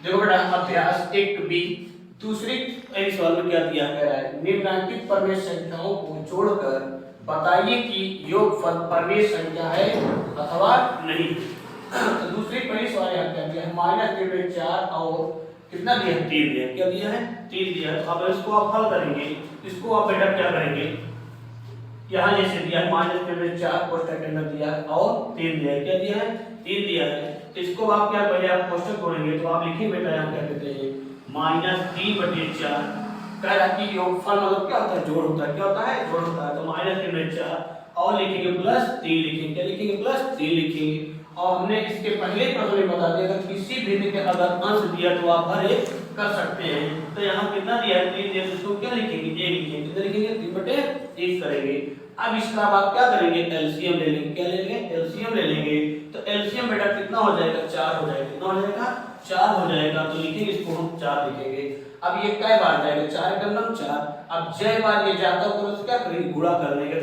देखो बेटा अभ्यास 1B दूसरी एक सवाल में क्या दिया कह रहा है, निम्नलिखित परमेय संख्याओं को जोड़कर बताइए कि योगफल परमेय संख्या है अथवा नहीं। तो दूसरी पहली सवाल यहाँ क्या दिया है, -3/4 और कितना दिया है, 3 दिया है। क्या दिया है, 3 दिया है। तो अब इसको आप हल करेंगे, इसको आप बेटा क्या करेंगे, यहाँ जैसे दिया है -3/4 कोष्ठक के अंदर दिया है और 3 दिया है। क्या दिया है, 3 दिया है। तो इसको आप क्या पहले आप कोष्ठक तोड़ेंगे तो आप लिखिए बेटा यहाँ क्या कहते हैं, -3/4 कह रहा कि योगफल मतलब क्या होता है, जोड़ होता है। क्या होता है, जोड़ होता है। तो -3/4 और लिखेंगे +3 लिखेंगे। क्या लिखेंगे, +3 लिखेंगे। और हमने इसके पहले प्रश्न में बता दिया अगर किसी भिन्न के अगर अंश दिया तो आप हर एक कर सकते हैं। तो यहाँ कितना दिया है, 3 दिया है। तो क्या लिखेंगे, 1 लिखेंगे। कितना लिखेंगे, 3/1 करेंगे। अब इसका आप क्या करेंगे, एलसीएम ले लेंगे। क्या ले लेंगे, एलसीएम ले लेंगे। तो एलसीएम बेटा कितना हो जाएगा, 4 हो जाएगा। कितना हो जाएगा, 4 हो जाएगा। तो लिखेंगे इसको हम 4 लिखेंगे। अब ये कै बार जाएगा, 4 का नाम 4। अब जय बार ये जाता है तो क्या करेंगे, गुणा करने के।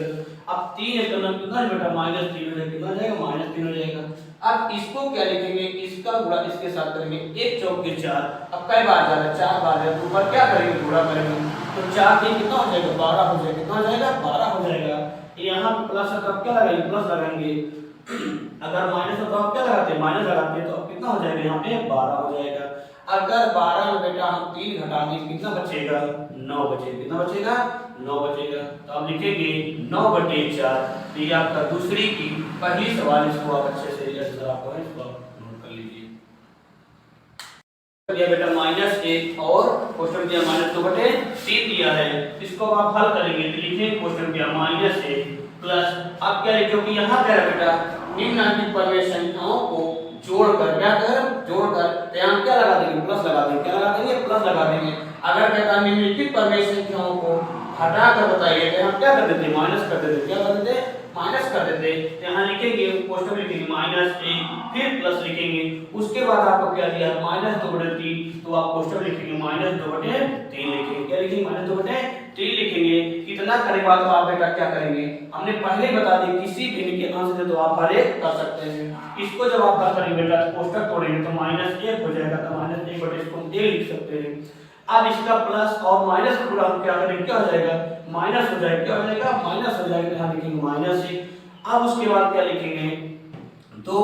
अब 3 का नाम कितना है बेटा, -3 हो जाएगा। कितना हो जाएगा, -3 हो जाएगा। अब इसको क्या लिखेंगे, इसका गुणा इसके साथ करेंगे, 1 चौक के 4। अब कै बार जा रहा है, 4 बार है। तो ऊपर क्या करेंगे, गुणा करेंगे। तो 4 से कितना हो जाएगा, 12 हो जाएगा। कितना हो जाएगा, 12 हो जाएगा। यहाँ पे प्लस है तो अब क्या लगाएंगे, प्लस लगाएंगे। अगर माइनस है तो आप क्या लगाते हैं, माइनस लगाते हैं। तो अब कितना हो जाएगा, यहाँ पे 12 हो जाएगा। अगर 12 में बेटा हम 3 घटा दें कितना बचेगा, 9 बचेगा। कितना बचेगा, 9 बचेगा। तो आप लिखेंगे 9/4। तो ये आपका दूसरी की पहली सवाल, इसको आप अच्छे से आपको इसको नोट कर लीजिए। दिया बेटा -1 और क्वेश्चन दिया -2/3 दिया है। इसको आप हल करेंगे तो लिखेंगे क्वेश्चन दिया -1 प्लस आप क्या लिखोगे, यहाँ कह रहा बेटा निम्नलिखित परमेय संख्याओं को जोड़कर क्या कर, जोड़कर तो यहाँ क्या लगा देंगे, प्लस लगा देंगे। क्या लगा देंगे, प्लस लगा देंगे। अगर कहता निम्नलिखित परमेय संख्याओं को हटा कर बताइए तो हम क्या कर देते, माइनस कर देते। क्या कर देते, माइनस कर देते। यहाँ लिखेंगे क्वेश्चन लिखेंगे -1 फिर प्लस लिखेंगे। उसके बाद आपको क्या दिया, -2/3। तो आप क्वेश्चन लिखेंगे -2/3 लिखेंगे। क्या लिखेंगे, -2/3 लिखेंगे। कितना करने के बाद तो आप बेटा क्या करेंगे, हमने पहले बता दिया किसी भिन्न के अंश से तो आप हर एक कर सकते हैं। इसको जब आप हल करेंगे बेटा तो कोष्ठक तोड़ेंगे तो -1 हो जाएगा। तो -1 इसको हम 1 लिख सकते हैं। अब इसका प्लस और माइनस का गुणा क्या करेंगे, क्या हो जाएगा, माइनस हो जाएगा। क्या हो जाएगा, माइनस हो जाएगा। यहाँ लिखेंगे -1। अब उसके बाद क्या लिखेंगे, 2/,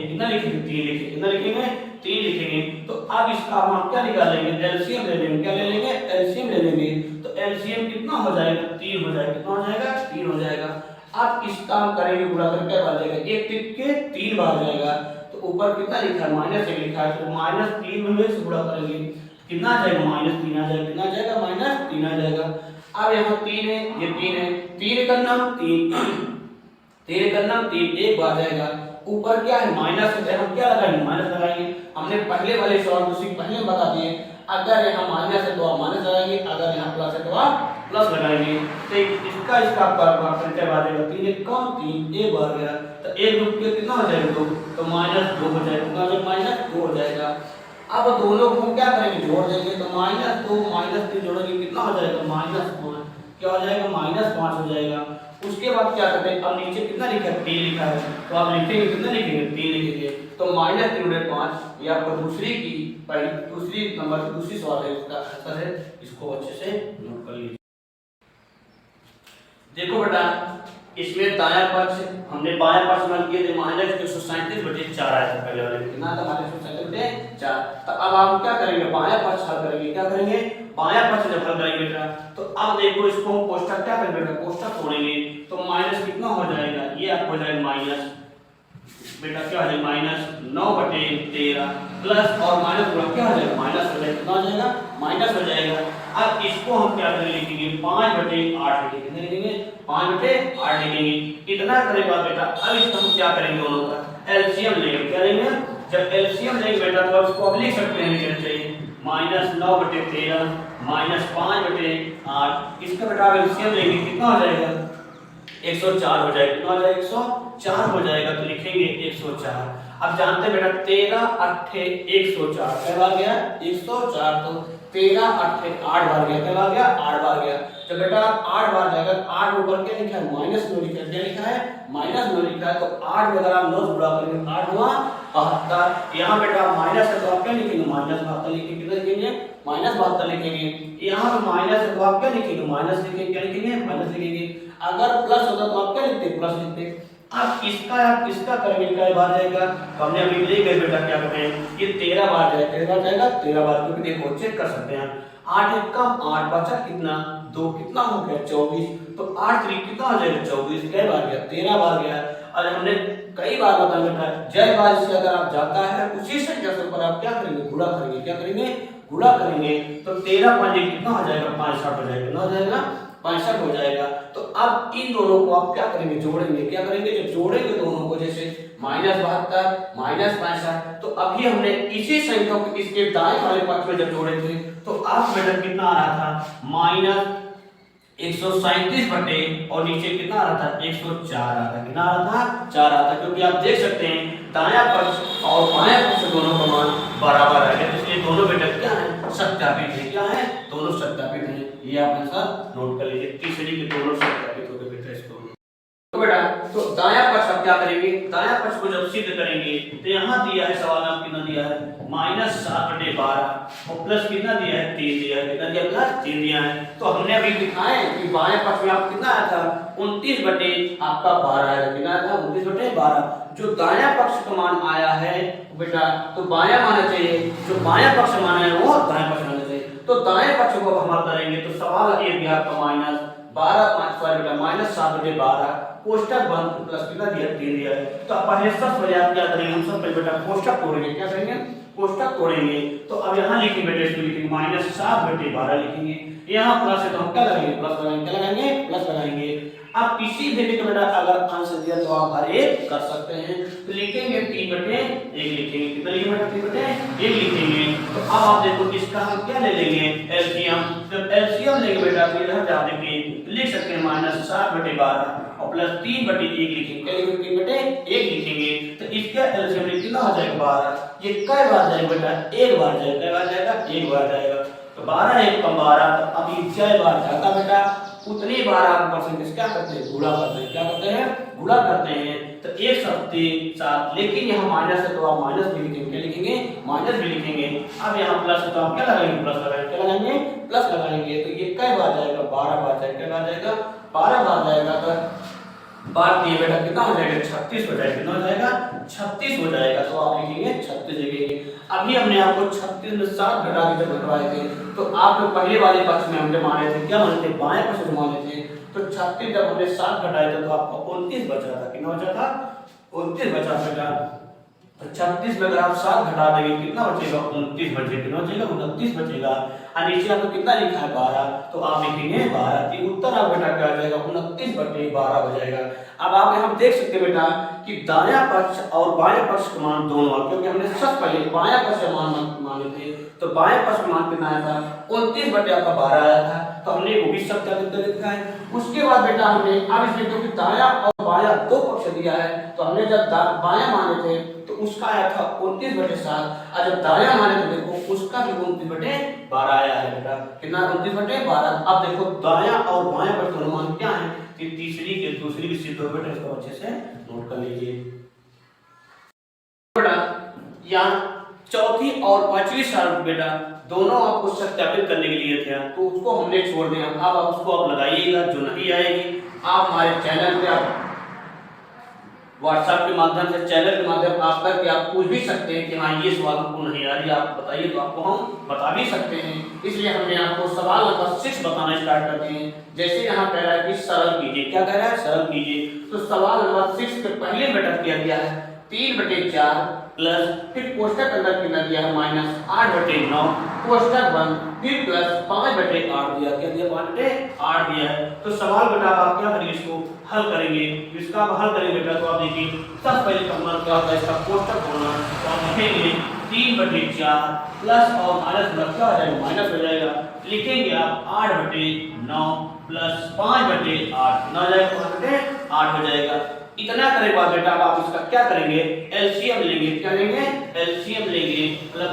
कितना लिखेंगे, 3 लिखेंगे। कितना लिखेंगे, 3 लिखेंगे। तो अब इसका हम क्या निकालेंगे, एलसीएम ले लेंगे। क्या ले लेंगे, एलसीएम ले लेंगे। तो एलसीएम कितना हो जाएगा, 3 हो जाएगा। कितना हो जाएगा, 3 हो जाएगा। अब इसका हम करेंगे गुणा करके क्या बार जाएगा, 1 टिक के 3 बार जाएगा। तो ऊपर कितना लिखा है, -1 लिखा है। तो -3 में से गुणा करेंगे कितना आ जाएगा, -3 आ जाएगा। कितना आ जाएगा, -3 आ जाएगा। अब यहाँ 3 है, ये 3 है। 3 का नाम 3, 3 का नाम 3 एक बार जाएगा। ऊपर क्या है, माइनस है। हम क्या लगाएंगे, माइनस लगाएंगे। हमने पहले वाले सवाल दूसरी पहले बता दिए, अगर यहाँ माइनस है तो आप माइनस लगाएंगे, अगर यहाँ प्लस है तो आप प्लस लगाएंगे। तो इसका इसका परिचय आ जाएगा, 3 एक कम 3 एक बार गया। तो 1 2 के कितना हो जाएगा, 2। तो -2 हो जाएगा। कितना हो जाएगा, -2 हो जाएगा। अब दोनों को हम क्या करेंगे, जोड़ देंगे। तो -2 -3 जोड़ेंगे कितना हो जाएगा, -5। क्या हो जाएगा, -5 हो जाएगा। उसके बाद क्या करते हैं, अब नीचे कितना लिखा है, 3 लिखा है। तो आप लिखेंगे कितना लिखेंगे, 3 लिखेंगे। तो -3/5 ये आपको दूसरी की पहली दूसरी नंबर दूसरी सवाल है, इसका आंसर है। इसको अच्छे से नोट कर लीजिए। देखो बेटा इसमें दायां पक्ष हमने बायां पक्ष मान किए थे -137/4 आया था पहले वाले में। कितना था, -137/4। तो अब हम क्या करेंगे, बायां पक्ष हल करेंगे। क्या करेंगे, बायां पक्ष जब हल करेंगे बेटा तो अब देखो इसको हम कोष्ठक क्या करेंगे बेटा, कोष्ठक तोड़ेंगे। तो माइनस कितना हो जाएगा, ये आपको हो जाएगा माइनस बेटा क्या हो जाएगा, -9/13 प्लस और माइनस गुणा क्या हो जाएगा, माइनस हो जाएगा। कितना हो जाएगा, माइनस हो जाएगा। अब इसको हम क्या करेंगे, लिखेंगे 5/8 लिखेंगे। लिखेंगे 5/8 लिखेंगे। इतना करेंगे बाद बेटा अब इसका हम क्या करेंगे, दोनों का एलसीएम लेंगे। क्या लेंगे, जब एलसीएम लेंगे बेटा तो इसको अब लिख सकते हैं, लिखना चाहिए -9/13 -5/8। इसका बेटा एलसीएम लेंगे कितना हो जाएगा, 104 हो जाएगा। कितना हो जाएगा, 104 हो जाएगा। तो लिखेंगे 104। अब जानते हैं बेटा 13 8 104 क्या बार गया, 104। तो 13 8 8 बार गया। क्या बार गया, 8 बार गया। जब बेटा 8 बार जाएगा, 8 ऊपर क्या लिखा है, -9 लिखा है। क्या लिखा है, -9 लिखा है। तो 8 में अगर आप 9 गुणा करेंगे 8 हुआ 72। यहाँ बेटा माइनस है तो आप क्या लिखेंगे, माइनस 72 लिखेंगे, कितना लिखेंगे, माइनस 72 लिखेंगे। यहाँ पे माइनस है तो आप क्या लिखेंगे, माइनस लिखेंगे, क्या लिखेंगे, माइनस लिखेंगे। अगर प्लस होता तो आप क्या लिखते, प्लस लिखते। अब इसका करेंगे, क्या बार जाएगा, तो हमने अभी ले गए बेटा, क्या कहते हैं, ये 13 बार जाएगा, 13 बार जाएगा, 13 बार क्योंकि देखो चेक कर सकते हैं, 8 एक कम 8 बचा कितना, 2 कितना हो गया 24, तो 8 3 कितना हो जाएगा 24, कई बार गया, 13 बार गया। और हमने कई बार बताया बेटा, जय बार से अगर आप जाता है उसी संख्या से ऊपर आप क्या करेंगे, गुणा करेंगे, क्या करेंगे, गुणा करेंगे। तो 13 5 कितना हो जाएगा, 65 हो जाएगा, कितना हो जाएगा, 65 हो जाएगा। तो अब इन दोनों को आप क्या करेंगे, जोड़ेंगे, क्या करेंगे, जब जोड़ेंगे दोनों को, जैसे -72 -65, तो अभी हमने इसी संख्या को इसके दाएं वाले पक्ष में जब जोड़े थे तो आप बेटा कितना आ रहा था, -137 बटे और नीचे कितना आ रहा था, 104 आ रहा था, कितना आ रहा था, 4 आ रहा था, क्योंकि आप देख सकते हैं दायां पक्ष और बायां पक्ष दोनों का मान बराबर है, इसलिए दोनों बेटा क्या है, सत्यापित है, क्या है, दोनों सत्यापित है। ये आपने साथ नोट कर लीजिए, तीसरी के दोनों सत्यापित हो गए बेटा इसको। तो बेटा तो दायां पक्ष आप क्या करेंगे, दायां पक्ष को जब सिद्ध करेंगे तो यहाँ दिया है सवाल में कितना दिया है, -7/12 और प्लस कितना दिया है, 3 दिया है, कितना दिया, प्लस 3 दिया है। तो हमने अभी दिखाए कि बाएं पक्ष में आप कितना आया था, 29 बटे आपका 12 आया, कितना आया था, 29 बटे 12। जो दायां पक्ष का मान आया है बेटा तो बायां मानना चाहिए, जो बायां पक्ष मान है वो दायां पक्ष मानना चाहिए। तो दाएं पक्ष को हम हल करेंगे तो सवाल ये दिया आपका -7/12 कोष्टक बंद प्लस कितना दिया, 3 दिया है। तो अब पहले सबसे पहले आप क्या करेंगे, हम सब पहले बेटा कोष्टक तोड़ेंगे, क्या करेंगे, कोष्टक तोड़ेंगे। तो अब यहाँ लिखेंगे बेटा, इसको लिखेंगे -7/12 लिखेंगे, यहाँ प्लस है तो हम क्या लगाएंगे, प्लस लगाएंगे, क्या लगाएंगे, प्लस लगाएंगे। अब किसी भी के बेटा अगर आंसर दिया तो आप हर एक कर सकते हैं, तो लिखेंगे 3/1 लिखेंगे, कितना लिखेंगे बेटा, 3/1 लिखेंगे। तो अब आप देखो इसका हम क्या ले लेंगे, एलसीएम। जब एलसीएम लेंगे बेटा तो इधर आप देखिए लिख सकते हैं -7/12 और प्लस 3/1 लिखेंगे, क्या लिखेंगे, 3/1 लिखेंगे। तो इसका एलसीएम कितना हो जाएगा, 12। ये कई बार जाएगा बेटा, एक बार जाएगा, कई बार जाएगा, एक बार जाएगा। तो 12 1 कम 12, तो अभी 6 बार जाता बेटा, उतनी बार आप परसेंटेज क्या करते हैं, गुणा करते हैं, क्या करते हैं, गुणा करते हैं। तो 1 7 7, लेकिन यहाँ माइनस है तो आप माइनस भी लिखेंगे, क्या लिखेंगे, माइनस भी लिखेंगे। अब यहाँ प्लस है तो आप क्या लगाएंगे, प्लस लगाएंगे, क्या लगाएंगे, प्लस लगाएंगे। तो ये कई बार जाएगा, 12 बार जाएगा, क्या बार जाएगा, 12 बार जाएगा। तो बात ये बेटा कितना हो जाएगा, 36 हो जाएगा, कितना हो जाएगा, 36 हो जाएगा। तो आप लिखेंगे 36 लिखेंगे। अभी हमने आपको 36 में 7 घटा के जब घटवाए थे तो आप लोग पहले वाले पक्ष में हमने माने थे, क्या माने थे, बाएं पक्ष में माने थे। तो 36 जब हमने 7 घटाए थे तो आपको 29 बचा था, कितना बचा था, 29 बचा बेटा। तो 36 में अगर आप 7 घटा देंगे कितना बचेगा, 29 बचेगा, कितना बचेगा, 29 बचेगा। और नीचे आपको कितना लिखा है, 12, तो आप लिखेंगे 12। कि उत्तर आप बेटा क्या आ जाएगा, 29/12 हो जाएगा। अब आप यहाँ देख सकते हैं बेटा कि दायां पक्ष और बायां पक्ष का मान दोनों, क्योंकि हमने सबसे पहले बायां पक्ष का मान माने थे, तो बायां पक्ष का मान कितना आया था, 29/12 आया था। तो हमने वो भी सत्यापित कर लिखा है। उसके बाद बेटा हमने अब इसमें क्योंकि दायां और बायां दो पक्ष दिया है तो हमने जब बायां माने थे तो उसका आया था 29/7, और जब दायां माने थे देखो उसका भी 29/12 आया है बेटा, कितना, 29/12। अब देखो दायां और बायां पक्ष दोनों मान क्या है, कि तीसरी के दूसरी की सिद्ध हो बेटा, इसको अच्छे से नोट कर लीजिए बेटा। यहाँ चौथी और पांचवी साल बेटा दोनों आपको सत्यापित करने के लिए थे, तो उसको हमने छोड़ दिया। अब आप उसको आप लगाइएगा, जो नहीं आएगी आप हमारे चैनल पे आप व्हाट्सएप के माध्यम से, चैनल के माध्यम आप करके आप पूछ भी सकते हैं कि हाँ ये सवाल हमको नहीं आ रही, आप बताइए, तो आपको हम बता भी सकते हैं। इसलिए हमने आपको सवाल नंबर 6 बताना स्टार्ट करते हैं। जैसे यहाँ कह रहा है कि सरल कीजिए, क्या कह रहा है, सरल कीजिए। तो सवाल नंबर 6 के पहले बेटा किया गया है 3/4 प्लस, फिर कोष्टक अंदर कितना दिया है, -8/9 कोष्टक बंद, फिर प्लस 5/8 दिया, क्या दिया, 5/8 दिया है। तो सवाल बेटा आप क्या करेंगे, इसको हल करेंगे। इसका आप हल करेंगे बेटा तो आप देखिए सबसे पहले कॉमन क्या होता है, इसका कोष्टक होना। तो आप लिखेंगे 3/4 प्लस और माइनस मतलब क्या हो जाएगा, माइनस हो जाएगा। लिखेंगे आप 8/9 प्लस 5/8, ना जाएगा 5/8 हो जाएगा। इतना करने के बाद बेटा आप इसका क्या करेंगे, एलसीएम लेंगे, क्या लेंगे, एलसीएम लेंगे। मतलब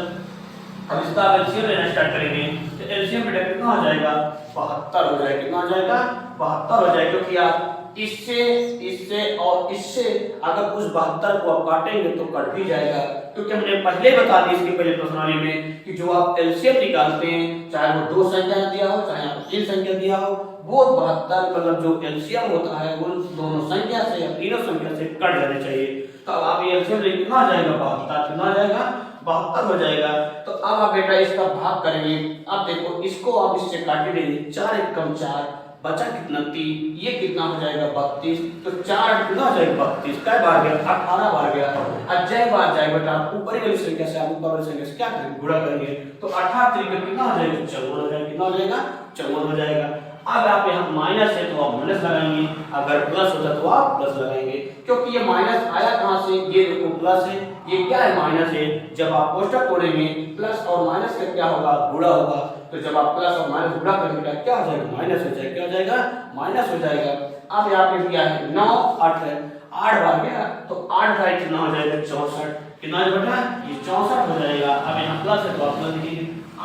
अब इसका एलसीएम लेना स्टार्ट करेंगे तो एलसीएम बेटा कितना हो जाएगा, 72 हो जाएगा, कितना हो जाएगा, 72 हो जाएगा। क्योंकि आप इससे इससे और इससे अगर उस 72 को आप काटेंगे तो कट भी जाएगा, क्योंकि हमने पहले बता दी इसके पहले प्रश्नावली में कि जो आप एलसीएम निकालते हैं, चाहे वो 2 संख्या दिया हो चाहे आपको 3 संख्या दिया हो, वो 72 मतलब जो एलसीएम होता है वो दोनों संख्या से या तीनों संख्या से कट जाने चाहिए। तो अब आप ये एलसीएम लेके कितना आ जाएगा 72, कितना आ जाएगा 72 हो जाएगा। तो अब आप बेटा इसका भाग करेंगे। अब देखो इसको आप इससे काट दीजिए, 4 एकम 4 बचा कितना 3, ये कितना हो जाएगा 32। तो 4 कितना हो जाएगा 32, कै बार गया 18 बार गया। और जय बार जाए बेटा ऊपरी वाली संख्या से आप ऊपर वाली संख्या से क्या करेंगे गुणा करेंगे, तो 18 3 कितना हो जाएगा 54 हो जाएगा, कितना हो जाएगा 54 हो जाएगा। अब आप यहाँ माइनस है तो आप माइनस लगाएंगे, अगर प्लस होता तो आप प्लस लगाएंगे, क्योंकि ये माइनस आया कहां से, ये देखो प्लस है, ये क्या है माइनस है। जब आप कोष्ठक तोड़ेंगे प्लस और माइनस का क्या होगा गुणा होगा, तो जब आप प्लस और माइनस गुणा करेंगे क्या हो जाएगा माइनस हो जाएगा, क्या हो जाएगा माइनस हो जाएगा। अब यहाँ पे दिया है 9 8 है, 8 बार गया तो 8 बार कितना हो जाएगा 64, कितना है बेटा ये 64 हो जाएगा। अब यहाँ प्लस है तो आप प्लस लिखिए,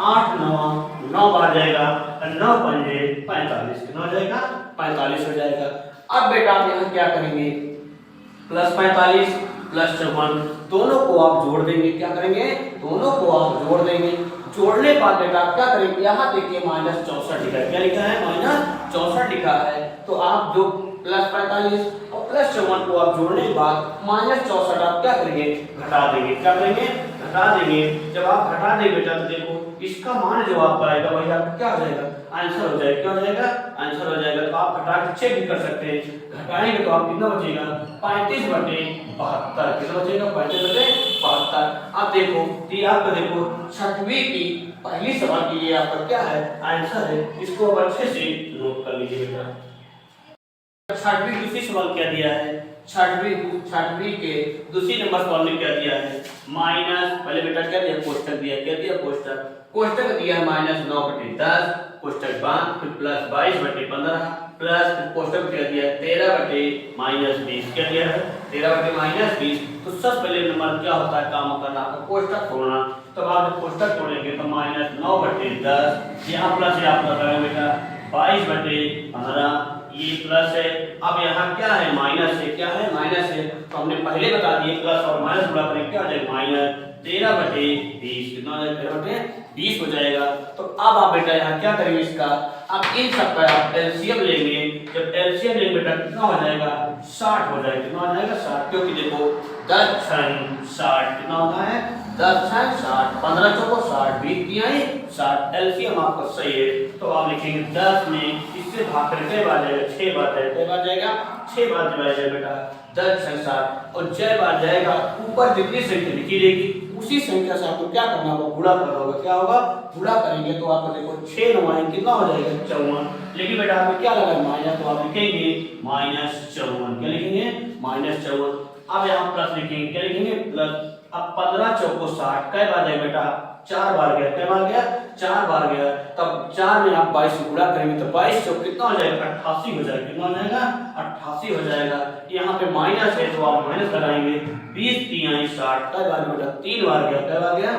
8 9 बार जाएगा, 9 पंजे 45, कितना हो जाएगा 45 हो जाएगा। अब बेटा आप यहाँ क्या करेंगे, प्लस 45 प्लस 54 दोनों को आप जोड़ देंगे, क्या करेंगे दोनों को आप जोड़ देंगे। जोड़ने के बाद बेटा क्या करेंगे, यहाँ देखिए माइनस 64 लिखा है, क्या लिखा है माइनस 64 लिखा है। तो आप जो प्लस 45 और प्लस 54 को आप जोड़ने के बाद माइनस 64 आप क्या करेंगे घटा देंगे, क्या करेंगे घटा देंगे। जब आप घटा देंगे बेटा तो देखो इसका मान जो आपका आएगा वही आपका क्या हो जाएगा आंसर हो जाएगा, क्या हो जाएगा आंसर हो जाएगा। तो आप घटा के चेक भी कर सकते हैं, घटाएंगे तो आप कितना बचेगा 35/72, कितना बचेगा 35/72। अब देखो ये आपका देखो 6वीं की पहली सवाल की ये आपका क्या है आंसर है, इसको अब अच्छे से नोट कर लीजिए बेटा। 6वीं दूसरी सवाल क्या दिया है, 6वीं के दूसरी नंबर सवाल में क्या दिया है माइनस, पहले बेटा क्या दिया कोष्ठक दिया, क्या दिया कोष्ठक दिया -9/10 कोष्ठक बांध, फिर प्लस 22/15 प्लस कोष्ठक क्या दिया 13/-20, क्या दिया है 13/-20। तो सबसे पहले नंबर क्या होता है काम करना आपका कोष्ठक तोड़ना। तो आप जब कोष्ठक तोड़ेंगे तो -9/10 यहाँ प्लस है आपका बेटा 22/15 ये प्लस है। अब यहाँ क्या है माइनस है, क्या है माइनस है, तो हमने पहले बता दिए प्लस और माइनस गुणा करेंगे क्या हो जाएगा माइनस 13/20, कितना हो जाएगा 13/20 हो जाएगा। तो अब आप बेटा यहाँ क्या करेंगे इसका, अब इन सबका आप एलसीएम लेंगे। जब एलसीएम लेंगे बेटा कितना हो जाएगा 60 हो जाएगा, कितना हो जाएगा 60, क्योंकि देखो 10 6 60 कितना होता है 10 6 60, 15 चौको 60, 20 तिहाई 60, एलसीएम आपका सही है। तो आप लिखेंगे 10 में इससे भाग करके बार जाएगा 6 बार जाएगा, कई बार जाएगा 6 बार जाएगा बेटा 10 6 60 और 6 बार जाएगा। ऊपर जितनी संख्या लिखी रहेगी उसी संख्या से आपको क्या करना होगा गुणा करना होगा, क्या होगा गुणा करेंगे तो आपको देखो 6 9 कितना हो जाएगा 54। लेकिन बेटा आपको क्या लगा माइनस, तो आप लिखेंगे -54, क्या लिखेंगे -54। अब यहाँ प्लस लिखेंगे, क्या लिखेंगे प्लस। अब 15 चौको 60 कई बार जाएगा बेटा 4 बार गया, कई बार गया 4 बार गया। तब 4 में आप 22 से गुणा करेंगे तो 22 चौक कितना हो जाएगा 88 हो जाएगा, कितना हो जाएगा 88 हो जाएगा। यहाँ पे माइनस है तो आप माइनस लगाएंगे 20 तिहाई 60 कई बार बेटा 3 बार गया, कई बार गया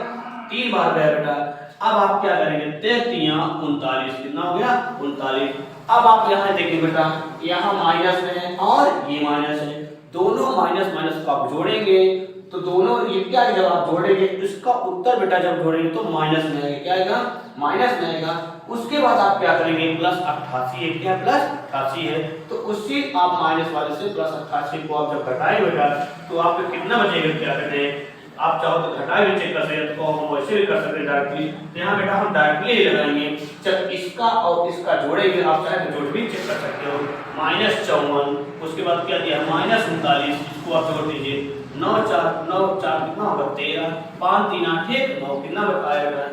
3 बार गया बेटा। अब आप क्या करेंगे 33 39, कितना हो गया 39। अब आप यहाँ देखिए बेटा यहाँ माइनस है और ये माइनस है, दोनों माइनस माइनस को आप जोड़ेंगे तो दोनों ये क्या है, जब आप जोड़ेंगे इसका उत्तर बेटा जब जोड़ेंगे तो माइनस में आएगा, क्या आएगा माइनस में आएगा। उसके बाद आप क्या करेंगे प्लस 88 है, क्या प्लस 88 है, तो उसी आप माइनस वाले से प्लस 88 को आप जब घटाएंगे बेटा तो आपको कितना बचेगा, क्या कहते हैं आप चाहो तो घटा भी चेक कर सकते हैं, तो हम वैसे भी कर सकते हैं डायरेक्टली। तो यहाँ बेटा हम डायरेक्टली ही लगाएंगे, जब इसका और इसका जोड़ेंगे आप चाहे तो जोड़ भी चेक कर सकते हो -54। उसके बाद क्या दिया -39, इसको आप जोड़ दीजिए 9 4 9 4 कितना होगा 13, 5 3 8 1 9 कितना आएगा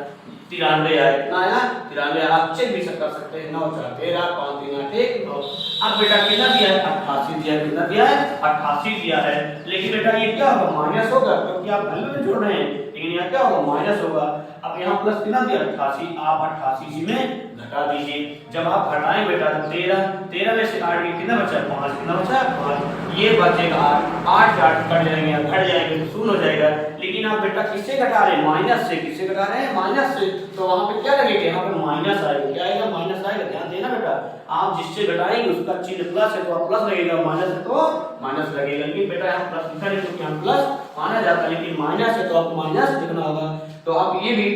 93 आया, कितना आया 93। आप चेक भी कर सकते हैं 9 4 13 5 3 8 1 9। अब बेटा कितना दिया है 88 दिया है, कितना दिया है 88 दिया है। लेकिन बेटा ये क्या होगा माइनस होगा क्योंकि आप वैल्यू में जोड़ रहे हैं, लेकिन यहाँ क्या होगा माइनस होगा। अब यहाँ प्लस कितना दिया 88, आप 88 इसी में घटा दीजिए। जब आप घटाएं बेटा तो 13 में से 8 कितना बचा 5, कितना बचा 5, ये बचेगा 8 8 कट जाएंगे घट जाएंगे तो शून्य हो जाएगा। लेकिन आप बेटा किससे घटा रहे हैं, माइनस से। किससे घटा रहे हैं, माइनस से। तो वहां पे क्या लगेगा, यहाँ पे माइनस आएगा। क्या आएगा, माइनस आएगा। ध्यान देना बेटा, आप जिससे घटाएंगे उसका चिन्ह प्लस है तो आप प्लस लगेगा, माइनस है तो माइनस लगेगा। लेकिन बेटा यहाँ प्लस लिखा नहीं क्योंकि यहाँ प्लस माना जाता है, लेकिन माइनस है तो आपको माइनस लिखना होगा। तो आप ये भी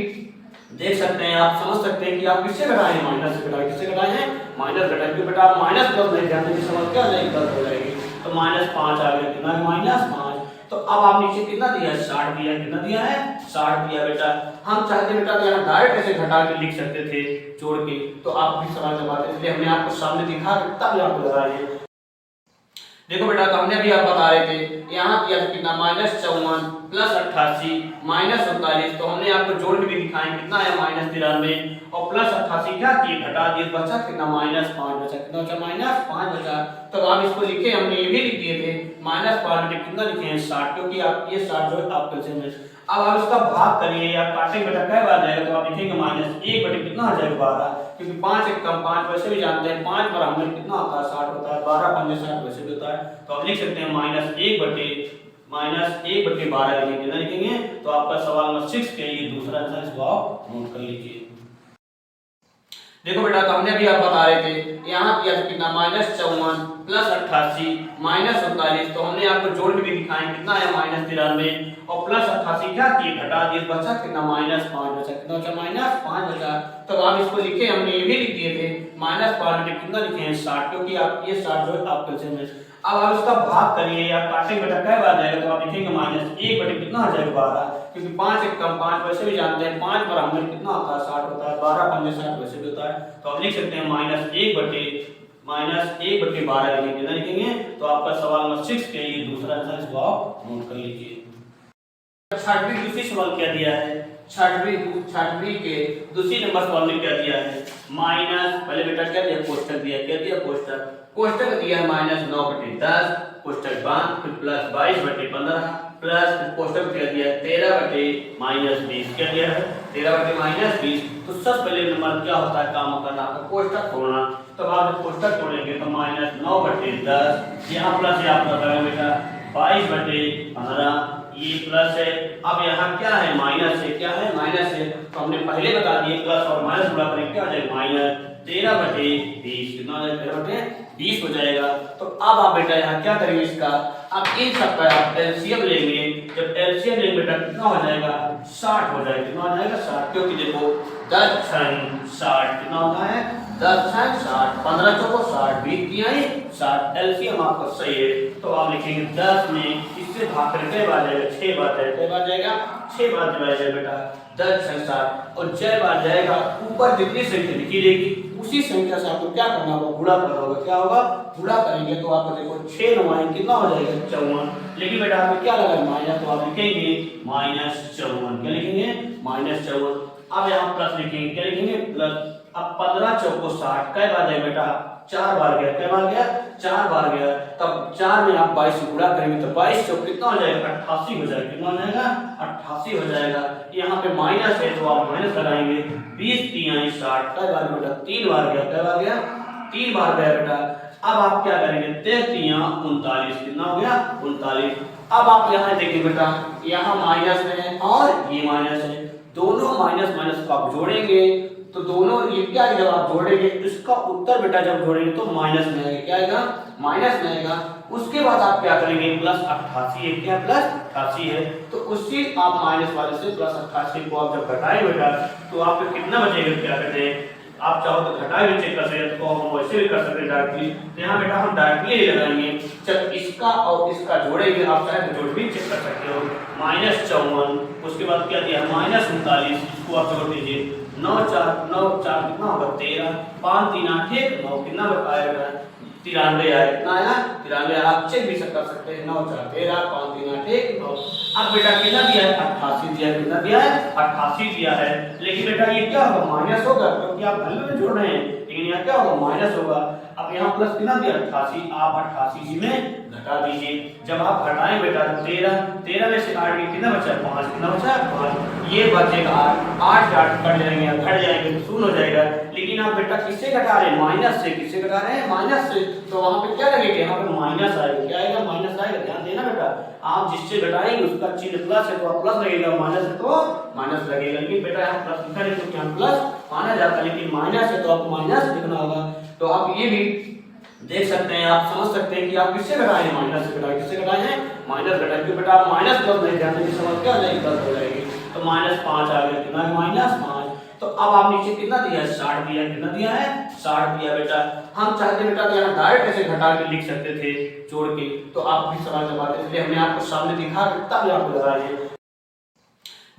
देख सकते हैं, आप समझ सकते हैं कि आप किससे घटाए हैं, माइनस से घटाए। किससे घटाए हैं, माइनस घटाए। क्योंकि बेटा आप माइनस प्लस नहीं जानते कि समझ क्या हो जाएगी, गलत हो जाएगी। तो -5 आ गया, कितना है, -5। तो अब आप नीचे कितना दिया है, 60 दिया है। कितना दिया है, 60 दिया बेटा। हम चाहते बेटा तो यहाँ डायरेक्ट ऐसे घटा के लिख सकते थे, जोड़ के, तो आप भी सवाल जवाब देते, इसलिए हमने आपको सामने दिखा तब आपको लगा रहे हैं। देखो बेटा, तो हमने भी आप बता रहे थे यहाँ किया था कितना, -54 प्लस 88 -39। तो हमने आपको जोड़ के भी दिखाएं कितना है, -93 और प्लस 88 क्या किए, घटा दिए, बचा कितना, -5 बचा। कितना बचा, -5 बचा। तब आप इसको लिखे, हमने ये भी लिख दिए थे, -5 बटे कितना लिखे हैं, 60, क्योंकि आप ये 60 जो आप कैसे में। अब आप इसका भाग करिए, आप काटेंगे बेटा क्या बार जाएगा, तो आप लिखेंगे -1 बटे कितना आ जाएगा, 12, क्योंकि 5 एक कम 5 वैसे भी जानते हैं, 5 पर हमने कितना होता है, 60 होता है, 12 5 60 वैसे भी होता है। तो आप लिख सकते हैं -1 बटे 12 लिखेंगे। कितना लिखेंगे, तो आपका सवाल नंबर 6 के ये दूसरा आंसर, इसको आप नोट कर लीजिए। देखो बेटा, तो हमने भी आप बता रहे थे यहाँ किया था कितना, -54 प्लस 88 -39। तो हमने आपको जोड़ के भी दिखाएं कितना है, -93 और प्लस 88 क्या किए, घटा दिए, बचा कितना, -5 बचा। कितना बचा, -5 बचा। तब आप इसको लिखे, हमने ये भी लिख दिए थे, -5 बटे कितना लिखे हैं, 60, क्योंकि आप ये 60 जो है आप कैसे में। अब आप इसका भाग करिए, आप काटेंगे बेटा क्या बार जाएगा, तो आप लिखेंगे -1 बटे कितना आ जाएगा, 12, क्योंकि 5 एक कम 5 वैसे भी जानते हैं, 5 पर हमने कितना होता है, 60 होता है, 12 5 60 वैसे भी होता है। तो आप लिख सकते हैं -1 बटे 12 लिखेंगे। कितना लिखेंगे, तो आपका सवाल नंबर 6 के ये दूसरा आंसर, इसको आप नोट कर लीजिए। 6वीं दूसरी सवाल क्या दिया है, 6वीं के दूसरी नंबर सवाल में क्या दिया है, माइनस, पहले बेटा क्या दिया, कोष्टक दिया। क्या दिया, कोष्टक दिया है, -9 बटे 10 कोष्टक बंद, फिर प्लस 22 बटे 15 प्लस कोष्टक क्या दिया है, 13 बटे -20। क्या दिया है, 13 बटे -20। तो सबसे पहले नंबर क्या होता है, काम करना आपका कोष्टक तोड़ना। तो आप जब कोष्टक तोड़ेंगे तो -9 बटे 10, यहाँ प्लस है आपका बेटा 22 बटे 15, ये प्लस है। अब यहाँ क्या है, माइनस है। क्या है, माइनस है। तो हमने पहले बता दिए, प्लस और माइनस गुणा करेंगे क्या हो जाएगा, -13 बटे 20। कितना हो जाएगा, 13 बटे 20 हो जाएगा। तो अब आप बेटा यहाँ क्या करेंगे, इसका अब इन सबका आप एलसीएम लेंगे। जब एलसीएम लेंगे बेटा कितना हो जाएगा, 60 हो जाएगा। कितना हो जाएगा, 60, क्योंकि देखो 10 छंग 60 कितना होता है, 10 छंग 60, 15 चौको 60, 20 तिहाई 60, एलसीएम आपका सही है। तो आप लिखेंगे 10 में इससे भाग करके बार जाएगा, 6 बार जाएगा। कितने बार जाएगा, 6 बार जाएगा बेटा, 10 छंग 60 और 6 बार जाएगा। ऊपर जितनी संख्या लिखी रहेगी उसी संख्या से आपको क्या करना होगा, गुणा करना होगा। क्या होगा, गुणा करेंगे तो आपको देखो 6 9 कितना हो जाएगा, 54। लेकिन बेटा आपको क्या लगा, माइनस, तो आप लिखेंगे -54। क्या लिखेंगे, -54। अब यहाँ प्लस लिखेंगे, क्या लिखेंगे, प्लस। अब 15 चौको 60 कई बार जाएगा बेटा, 4 बार गया। कई बार गया, 4 बार गया। तब 4 में आप 22 से गुणा करेंगे तो 22 चौक कितना हो जाएगा, 88 हो जाएगा। कितना हो जाएगा, 88 हो जाएगा। यहाँ पे माइनस है तो आप माइनस लगाएंगे, 20 तिहाई 60 कई बार बेटा, 3 बार गया। कई बार गया, 3 बार गया बेटा। अब आप क्या करेंगे, 33 39 कितना हो गया, 39। अब आप यहाँ देखिए बेटा, यहाँ माइनस है और ये माइनस है, दोनों माइनस माइनस को आप जोड़ेंगे तो दोनों ये क्या है, जब आप जोड़ेंगे इसका उत्तर बेटा जब जोड़ेंगे तो माइनस में आएगा। क्या आएगा, माइनस में आएगा। उसके बाद आप क्या करेंगे, प्लस 88 है। क्या प्लस 88 है, तो उससे आप माइनस वाले से प्लस 88 को आप जब घटाएं बेटा तो आपको कितना बचेगा। क्या कहते हैं, आप चाहो तो घटाए भी चेक कर सकते हैं, तो हम वैसे भी कर सकते हैं डायरेक्टली। तो यहाँ बेटा हम डायरेक्टली ही लगाएंगे, जब इसका और इसका जोड़ेंगे, आप चाहे तो जोड़ भी चेक कर सकते हो। -54, उसके बाद क्या दिया, -39, इसको आप जोड़ दीजिए, 9 4 कितना होगा, 13, 5 3 8 9 कितना आएगा, 93 आया। कितना आया, 93। आप चेक भी कर सकते हैं, 9 4 13, 5 3 8 9। अब बेटा कितना दिया है, 88 दिया है। कितना दिया है, 88 दिया है। लेकिन बेटा ये क्या होगा, माइनस होगा, क्योंकि आप वैल्यू में जोड़ रहे हैं, लेकिन यहाँ क्या होगा, माइनस होगा। अब अब यहाँ प्लस कितना दिया 88, आप 88 में घटा दीजिए। जब आप घटाएं बेटा तो 13 में से 8 के कितना बचा 5, कितना बचा 5, ये बचेगा 8 8 कट जाएंगे, घट जाएंगे तो शून्य हो जाएगा। लेकिन आप बेटा किससे घटा रहे हैं माइनस से, किससे घटा रहे हैं माइनस से, तो वहां पे क्या लगेगा यहाँ पे माइनस आएगा, क्या आएगा माइनस आएगा। ध्यान देना बेटा, आप जिससे घटाएंगे उसका चिन्ह प्लस है तो आप प्लस लगेगा, माइनस है तो माइनस लगेगा। लेकिन बेटा यहाँ प्लस लिखा है तो यहाँ प्लस माना जाता है, लेकिन माइनस है तो आपको माइनस लिखना होगा। तो आप ये भी देख सकते हैं, आप समझ सकते हैं कि आप किससे घटाए हैं माइनस से घटाए, किससे घटाए हैं माइनस घटाए। क्योंकि बेटा आप माइनस प्लस नहीं जानते कि समझ क्या आ जाएगी 10 हो जाएगी। तो -5 आ गया, कितना है -5। तो अब आप नीचे कितना दिया है 60 दिया, कितना दिया है 60 दिया। बेटा हम चाहते बेटा तो यहाँ डायरेक्ट ऐसे घटा के लिख सकते थे जोड़ के, तो आप भी सवाल जवाब देते, इसलिए हमने आपको सामने दिखा तब भी आपको लगा रहे हैं।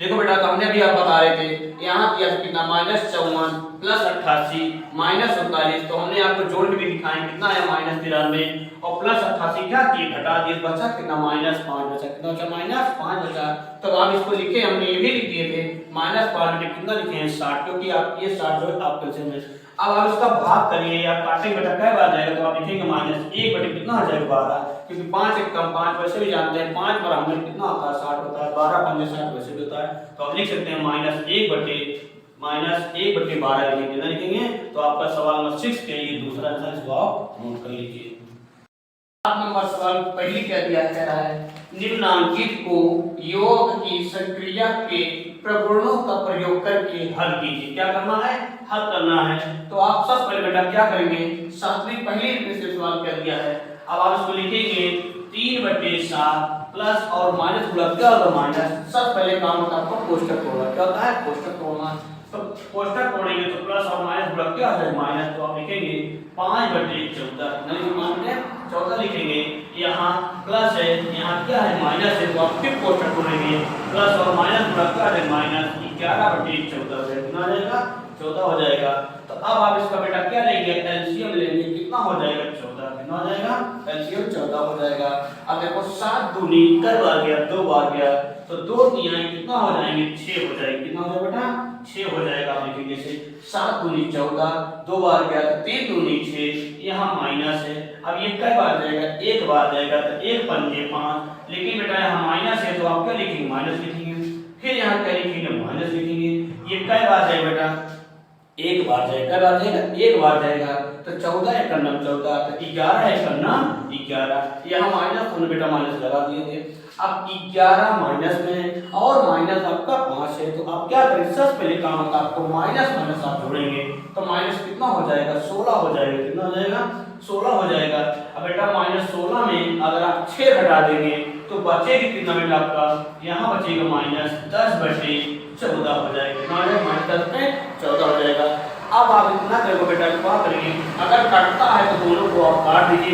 देखो बेटा तो हमने भी आप बता रहे थे यहाँ किया कितना -54 प्लस 88 -39, तो हमने आपको जोड़ के भी दिखाएं कितना है -93 और प्लस 88 क्या किए घटा दिए, बचा कितना -5 बचा, कितना बचा -5 बचा। तो आप इसको लिखे, हमने ये भी लिख दिए थे -5 में कितना लिखे हैं 60, क्योंकि आप ये 60 जो आप कैसे में। अब आप इसका भाग करिए, आप काटेंगे बेटा क्या बार जाएगा, तो आप लिखेंगे -1 बटे कितना आ जाएगा 12, क्योंकि 5 एक कम 5 वैसे भी जानते हैं 5 पर हमने कितना होता है 60 होता है, 12 5 60 वैसे भी होता है। तो आप लिख सकते हैं -1 बटे 12 लिखेंगे, कितना लिखेंगे। तो आपका सवाल नंबर 6 के लिए दूसरा आंसर इसको आप नोट कर लीजिए। 7 नंबर सवाल पहली क्या दिया कह रहा है निम्नांकित को योग की संक्रिया के प्रगुणों का प्रयोग करके हल कीजिए। क्या करना है हल करना है। तो आप सबसे पहले बेटा क्या करेंगे, सातवीं पहली से सवाल क्या दिया है, अब आप इसको लिखेंगे 3/7 प्लस और माइनस गुणा क्या होगा माइनस। सबसे पहले काम होता है आपको कोष्टक तोड़ना, क्या होता है कोष्टक तोड़ना। तो कोष्टक तोड़ेंगे तो प्लस और माइनस गुणा क्या है माइनस, तो आप लिखेंगे 5/14 नहीं मानते 14 लिखेंगे, यहाँ प्लस है यहाँ क्या है माइनस है, तो आप फिर कोष्टक तोड़ेंगे प्लस और माइनस गुणा क्या है माइनस 11/14 कितना आ जाएगा 14 हो जाएगा। तो अब आप इसका बेटा क्या लेंगे एलसीएम लेंगे, कितना हो जाएगा 14, कितना हो जाएगा एलसीएम 14 हो जाएगा। अब देखो 7 दूनी कई बार गया 2 बार गया, तो 2 तिहाई कितना हो जाएंगे 6 हो जाएगा, कितना हो जाएगा बेटा 6 हो जाएगा। आप लिखेंगे से 7 दूनी 14 2 बार गया तो 3 दूनी 6, यहाँ माइनस है। अब ये कई बार जाएगा 1 बार जाएगा तो 1 पंजे 5, लेकिन बेटा यहाँ माइनस है तो आप क्या लिखेंगे माइनस लिखेंगे, फिर यहाँ क्या लिखेंगे माइनस लिखेंगे। ये कई बार जाएगा बेटा 1 बार जाएगा, कई बार जाएगा 1 बार जाएगा, तो 14 एक नाम 14, तो 11 एक नाम 11, यहाँ माइनस हमने बेटा माइनस लगा दिए थे। अब 11 माइनस में और माइनस आपका 5 है, तो आप क्या करें सबसे पहले काम होता है आपको माइनस माइनस आप जोड़ेंगे, तो माइनस कितना हो जाएगा 16 हो जाएगा, कितना हो जाएगा 16 हो जाएगा। अब बेटा -16 में अगर आप 6 घटा देंगे तो बचेगा कितना बेटा आपका, यहाँ बचेगा -10/14 हो जाएगा, -10/14 हो जाएगा। अब आप इतना करोगे बेटा क्या करेंगे, अगर कटता है तो दोनों को आप काट दीजिए,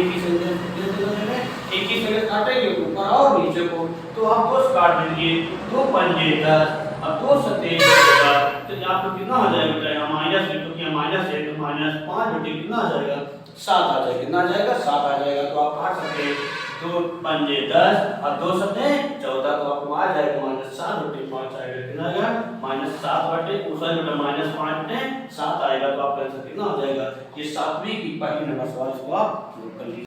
एक ही संख्या काटेंगे ऊपर और नीचे को, तो आप 2 काट दीजिए 2 पंजे 10, अब 2 सते 14, तो आपको कितना हो जाएगा बेटा यहाँ माइनस है, क्योंकि माइनस है तो -5 बटे कितना आ जाएगा 7 आ जाएगा, कितना आ जाएगा 7 आ जाएगा। तो आप काट सकते हैं 2 पंजे 10 और 2 सते 14, तो आपको आ जाएगा -7/5 आएगा, कितना आएगा -5/7 आएगा। तो आप आंसर कितना हो जाएगा, ये 7वीं की पहली नंबर सवाल इसको आप नोट कर लीजिए।